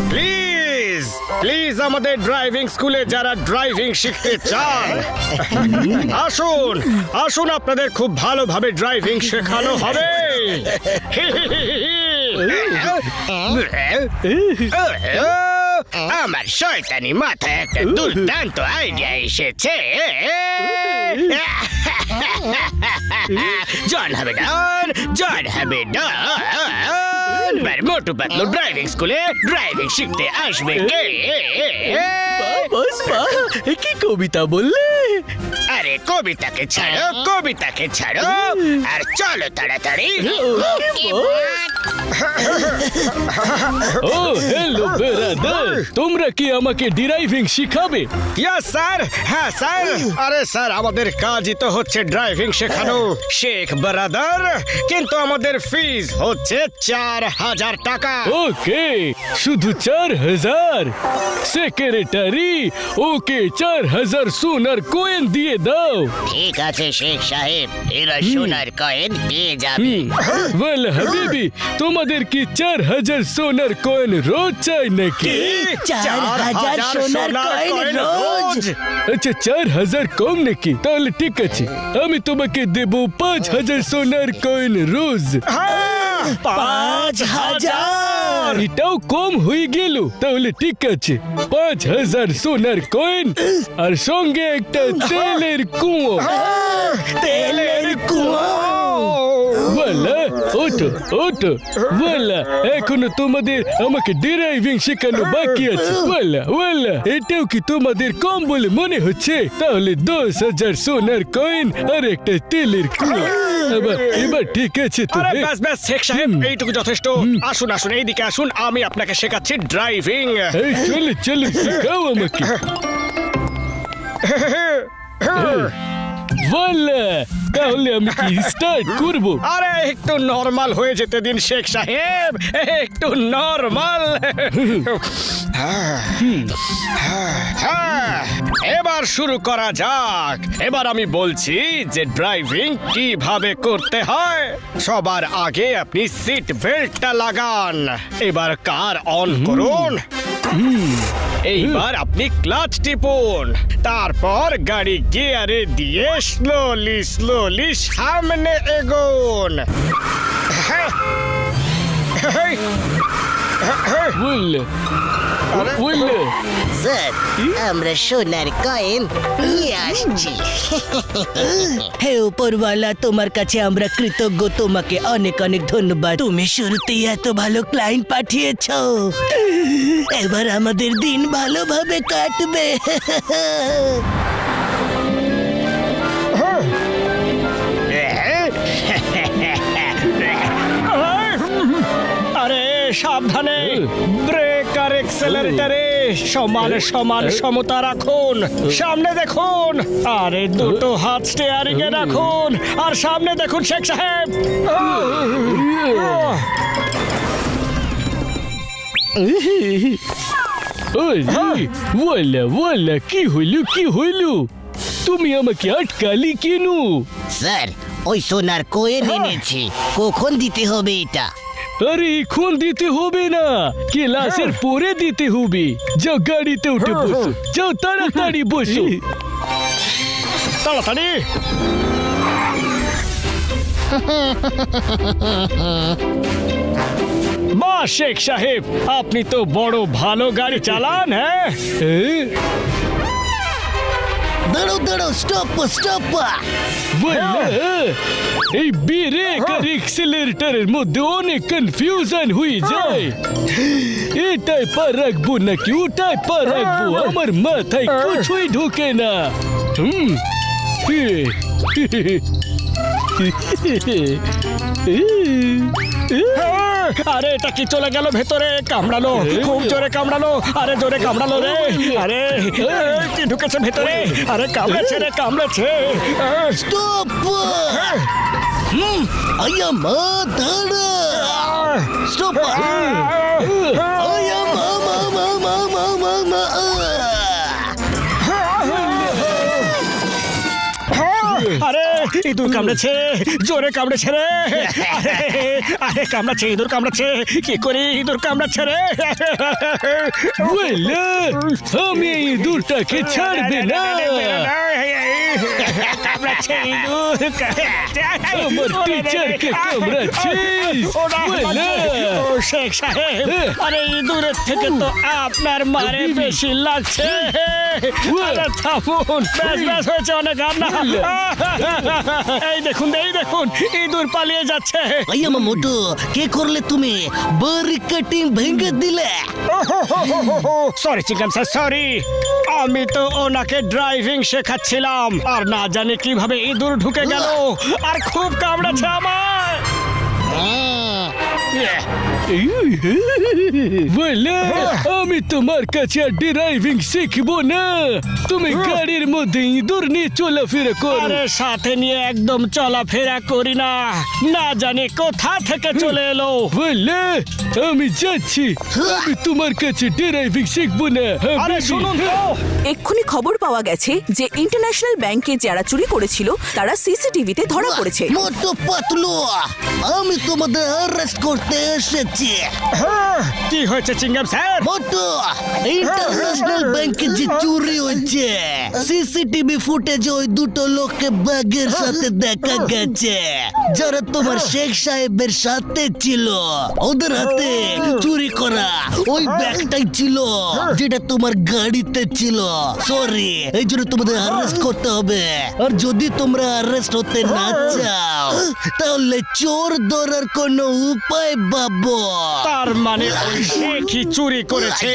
Please please আমাদের driving স্কুলে যারা ড্রাইভিং শিখতে চান আসুন আসুন, আপনাদের খুব ভালোভাবে ড্রাইভিং শেখানো হবে। আমার শয়তানি মাথায় একটা দুর্দান্ত আইডিয়া এসেছে। জয়েন হবে ডন, জয়েন হবে ডন। মোটু পাতলু ড্রাইভিং স্কুলে ড্রাইভিং শিখতে আসবে কে? কি কবিতা বললে? আরে কবিতাকে ছাড়ো, কবিতাকে ছাড়ো আর চলো তাড়াতাড়ি। ও হ্যালো ব্রাদার, তোমরা কি আমাকে ড্রাইভিং শিখাবে? ইয়েস স্যার, হ্যাঁ স্যার। আরে স্যার, আমাদের কাজই তো হচ্ছে ড্রাইভিং শেখানো শেখ ব্রাদার, কিন্তু আমাদের ফিজ হচ্ছে 4000 টাকা। ওকে, শুধু 4000? সেক্রেটারি, ওকে 4000 সোনার কয়েন দিয়ে দাও। ঠিক আছে শেখ সাহেব, এরা সোনার কয়েন পেয়ে যাবে। ওয়েল হাবিবি, তোমাদের কি 4000 সোনার কয়েন রোজ চাই নাকি? 4000 সোনার কয়েন রোজ? আচ্ছা 4000 কম নাকি? তাহলে ঠিক আছে, আমি তোমাকে দেব 5000 সোনার কয়েন রোজ। 5000? এটাও কম হয়ে গেল। তাহলে ঠিক আছে, 5000 সোনার কয়েন আর সঙ্গে একটা তেলের কুয়ো। তেলের কুয়ো? বলা ওটো ওটো বলা, এখনো তোমাদের আমাকে ড্রাইভিং শেখানো বাকি আছে। বলা বলা, এটাও কি তোমাদের কম বলে মনে হচ্ছে? তাহলে 10000 সোনার কয়েন আর একটা তেলের কুয়ো। এবার ঠিক আছে তো? আরে ব্যাস ব্যাস শেখ সাহেব, এইটুকু যথেষ্ট। আসুন আসুন, এইদিকে আসুন, আমি আপনাকে শেখাচ্ছি ড্রাইভিং। এই চলো চলো, শেখাও আমাকে। বলা, তাহলে আমি কি স্টার্ট করব? আরে একটু নরমাল হয়ে যেতে দিন শেখ সাহেব, একটু নরমাল। এবার শুরু করা যাক। এবার আমি বলছি যে ড্রাইভিং কিভাবে করতে হয়। সবার আগে আপনি সিট বেল্টটা লাগান। এবার কার অন করুন। এইবার আপনি ক্লাচ টিপুন। তারপর গাড়ি গিয়ারে দিয়ে স্লোলি স্লোলি সামনে এগোন। বললে বললে স্যার, আমরা সোনার কয়েন নিয়ে আসছি। হে উপরওয়ালা, তোমার কাছে আমরা কৃতজ্ঞ। তোমাকে অনেক অনেক ধন্যবাদ। তুমি শুরুতেই এত ভালো ক্লায়েন্ট পাঠিয়েছো। এবার আমাদের দিন ভালোভাবে কাটবে। আরে সাবধানে, ব্রেক আর এক্সেলারেটরে সমান সমান সমতা রাখুন। সামনে দেখুন, আরে দুটো হাত স্টিয়ারিং এ রাখুন, আর সামনে দেখুন শেখ সাহেব। বলা বলা, কি হইল কি হইল? তুমি আমাকে আটকালি কেন? স্যার, ওই সোনার কয়েন এনেছি। কখন দিতে হবে এটা? আরে এখন দিতে হবে না, ক্লাসের পরে দিতে হবে। যাও গাড়িতে উঠে বসো, যাও তাড়াতাড়ি বসো। তাড়াতাড়ি। বাহ শেখ সাহেব, আপনি তো বড় ভালো গাড়ি চালান। হ্যাঁ, দাঁড়ো দাঁড়ো, স্টপ স্টপ। বললা, এই ব্রেক আর এক্সেলারেটরের মধ্যে অনেক কনফিউশন হয়ে যায়। এটাই পা রাখবো নাকি ওটাই পা রাখবো, আমার মাথায় কিছুই ঢোকে না। আরে এটা কি চলে গেল ভেতরে? কামড়ালো, খুব জোরে কামড়ালো। আরে জোরে কামড়ালো রে। আরে কি ঢুকেছে ভেতরে? আরে কামড়েছে রে, কামড়েছে। স্টপ। আয়া মা, দাঁড়া। স্টপ। আয়া মা মা মা মা মা মা মা। আরে ইঁদুর কামড়েছে, জোরে কামড়েছে রে। আরে কামড়াচ্ছে, ইঁদুর কামড়াচ্ছে, কি করি, ইঁদুর কামড়াচ্ছে রে। ওয়েলা, আমি এই ইঁদুরটাকে ছাড়বে না। কামড়াচ্ছে ইঁদুর, আমার টিচারকে কামড়াচ্ছিস। ওয়েলা, ও শেখ সাহেব, আরে ইঁদুরের থেকে তো আপনার মারে বেশি লাগছে। আরে থামুন, ব্যাস ব্যাস হয়েছে, অনেক রান্না। এই দেখুন, এই দেখুন, ইঁদুর পালিয়ে যাচ্ছে। ভাইয়া মোটু, কে করলে তুমি? বড়ি কাটিং ভেঙে দিলে। Sorry chicken sir, sorry. আমি তো ওনাকে ড্রাইভিং শেখাচ্ছিলাম, আর না জানি কিভাবে ইঁদুর ঢুকে গেল, আর খুব কামড়াচ্ছে আমার। ওয়েলা, আমি তোমার কাছে আর ড্রাইভিং শিখবো না। তুমি গাড়ির মধ্যে ইঁদুর নিয়ে চলাফেরা করো। আরে সাথে নিয়ে একদম চলাফেরা করি না, না জানি কোথা থেকে চলে এলো। ওয়েলা, আমি যাচ্ছি। আমি তোমার কাছে ড্রাইভিং শিখবো না। আরে শুনুন তো, এক্ষুনি খবর পাওয়া গেছে যে ইন্টারন্যাশনাল ব্যাংকে যারা চুরি করেছিল তারা সিসিটিভিতে ধরা পড়েছে। মোটু পাতলু, আমি তোমাদের অ্যারেস্ট করতে এসেছি। কি হয়েছে চিঙ্গাম স্যার? মোটু, ইন্টারন্যাশনাল ব্যাংকে যে চুরি হয়েছে, সিসিটিভি ফুটেজে ওই দুটো লোককে ব্যাগের সাথে দেখা গেছে, যারা তোমার শেখ সাহেবের সাথে ছিল। ওদের হাতে চুরি করা ওই ব্যাগটাই ছিল যেটা তোমার গাড়িতে ছিল। সরি, এই জন্য তোমাদের অ্যারেস্ট করতে হবে। আর যদি তোমরা অ্যারেস্ট হতে না চাও, তাহলে চোর ধরার কোনো উপায় বাবু। তার মানে ওই শেখই চুরি করেছে,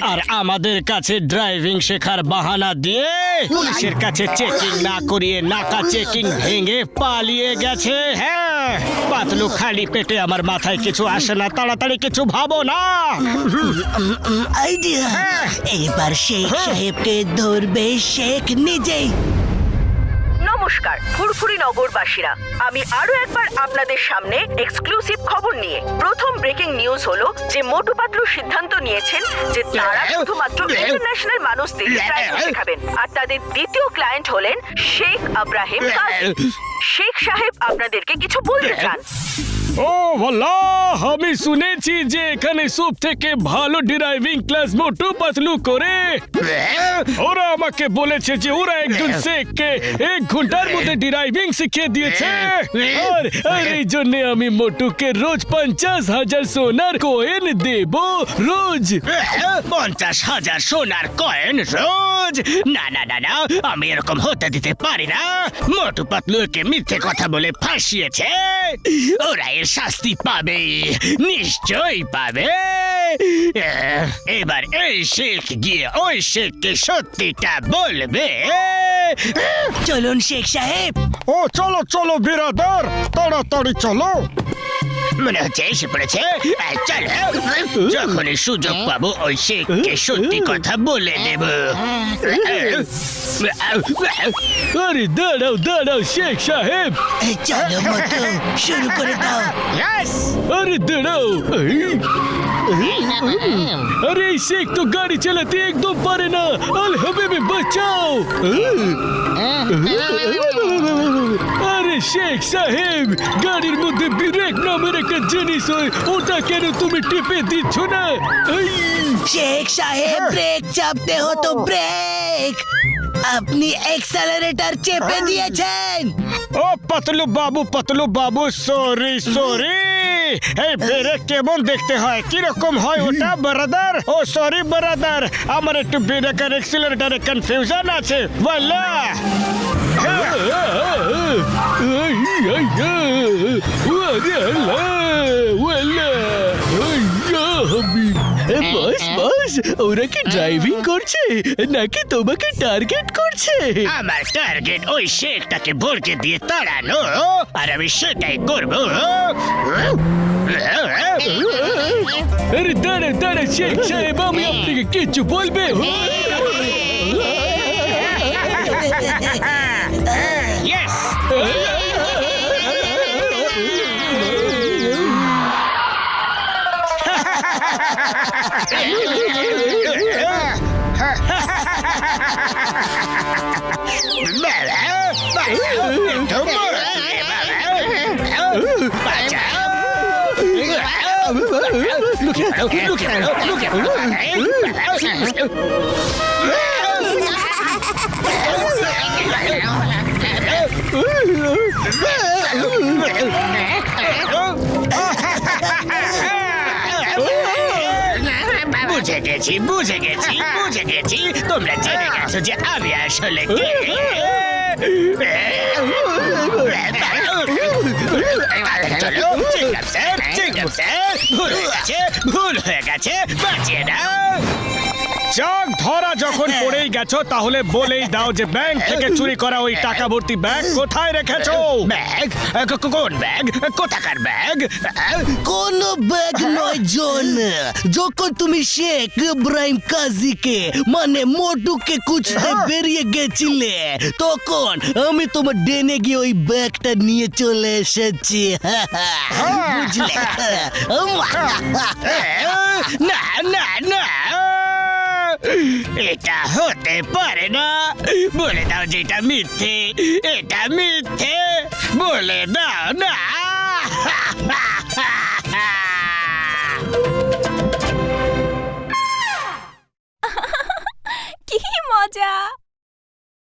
আর আমাদের কাছে ড্রাইভিং শেখার বাহানা দিয়ে পুলিশের কাছে চেকিং না করিয়ে নাকা চেকিং ভেঙে পালিয়ে গেছে। হ্যাঁ পাতলু, খালি পেটে আমার মাথায় কিছু আসে না, তাড়াতাড়ি কিছু ভাবো না। আইডিয়া, এবার শেখ সাহেবকে ধরবে শেখ নিজেই। নমস্কার ফুরফুরি নগরবাসীরা, আমি আরো একবার আপনাদের সামনে এক্সক্লুসিভ খবর নিয়ে। প্রথম ব্রেকিং নিউজ হলো যে মোটু পাতলু সিদ্ধান্ত নিয়েছেন যে তারা শুধুমাত্র ইন্টারন্যাশনাল মানুষদের ড্রাইভিং শেখাবেন, আর তাদের দ্বিতীয় ক্লায়েন্ট হলেন শেখ আব্রাহিম কাজী। শেখ সাহেব আপনাদেরকে কিছু বলতে চান। ও আল্লাহ, আমি শুনেছি যে এখানে সব থেকে ভালো ড্রাইভিং ক্লাস মোটু পাতলু করে। ওরা আমাকে বলেছে যে ওরা একজন শেখকে 1 ঘন্টার মধ্যে ড্রাইভিং শিখিয়ে দিয়েছে। আর এই জন্য আমি মোটুকে রোজ 50,000 সোনার কয়েন দেব। রোজ 50,000 সোনার কয়েন রোজ? না না না না, আমি এরকম হতে দিতে পারি না। মোটু পাতলুকে মিথ্যে কথা বলে ফাঁসিয়েছে, ওরা এর শাস্তি পাবে, নিশ্চয়ই পাবে। এবার এই শেখ গিয়ে ওই শেখকে সত্যিটা বলবে। চলুন শেখ সাহেব। ও চলো চলো বিরাদার, তাড়াতাড়ি চলো। মনে হচ্ছে এসে পড়েছে। চলো, যখনই সুযোগ পাবো ওই শেখকে সত্যি কথা বলে দেব। আরে দাঁড়াও দাঁড়াও শেখ সাহেব, চলো মোটু, শুরু করে দাও। আরে দাঁড়াও। আরে এই শেখ তো গাড়ি চালাতে একদম পারে না। আল হাবিবে বাঁচাও। আরে শেখ সাহেব, গাড়ির মধ্যে ব্রেক নামের একটা জিনিস হয়, ওটা কেন তুমি টিপে দিচ্ছ না? শেখ সাহেব, ব্রেক চাপতে হতো ব্রেক, আপনি অ্যাক্সেলারেটর চেপে দিয়েছেন। ও পাতলু বাবু, সরি সরি। এই ব্রেক কেমন দেখতে হয়, কিরকম হয় ওটা ব্রাদার? ও সরি ব্রাদার, আমার একটু ব্রেক আর অ্যাক্সিলারেটরে কনফিউশন আছে। ওয়াল্লা বস বস, ওরা কি ড্রাইভিং করছে নাকি তোমাকে টার্গেট করছে? আমার টার্গেট ওই শেখটাকে ভড়কে দিয়ে তাড়ানো, আর আমি সেটাই করবো। আরে দাঁড়া দাঁড়া শেখ সাহেব, আমি আপনাকে কিছু বলবে? Yes! Come on! বুঝে গেছি তোমরা জেনে গেছো যে আমি আসলে কে। চলো, ভুল হয়ে গেছে বাঁচিয়ে দাও। যাক, ধরা যখন পড়েই গেছো তাহলে বলেই দাও যে ব্যাংক থেকে চুরি করা ওই টাকা ভর্তি ব্যাগ কোথায় রেখেছো? ব্যাগ? কোন ব্যাগ? কোথাকার ব্যাগ? কোন ব্যাগ নয় জন। যখন তুমি শেখ ইব্রাহিম কাজীকে মানে মোটুকে খুঁজতে বেরিয়ে গেছিলে তখন আমি তোমার ডেনে গিয়ে ওই ব্যাগটা নিয়ে চলে এসেছি। বুঝলে? না না না, এটা হতে পারে না। বলে দাও যে এটা মিথ্যে, এটা মিথ্যে।